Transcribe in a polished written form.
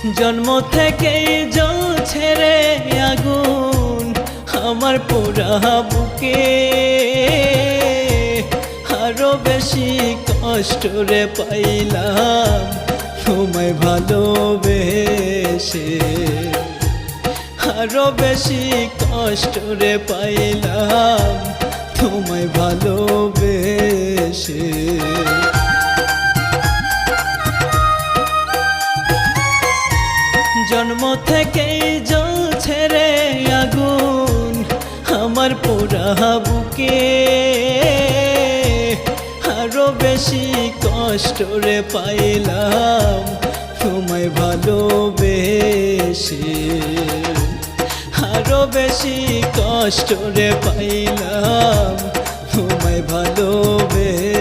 জন্ম থেকে জ্বলছে রে আগুন আমার পোড়া বুকে, আরো বেশি কষ্ট রে পাইলাম তোমায় ভালোবেসে, আরো বেশি কষ্ট রে পাইলাম তোমায় ভালোবেসে। জন্ম থেকেই জ্বলছে রে আগুন আমার পোড়া বুকে, আরো বেশি কষ্ট রে পাইলাম তোমায় ভালোবেসে, আরো বেশি কষ্ট রে পাইলাম তোমায় ভালোবেসে।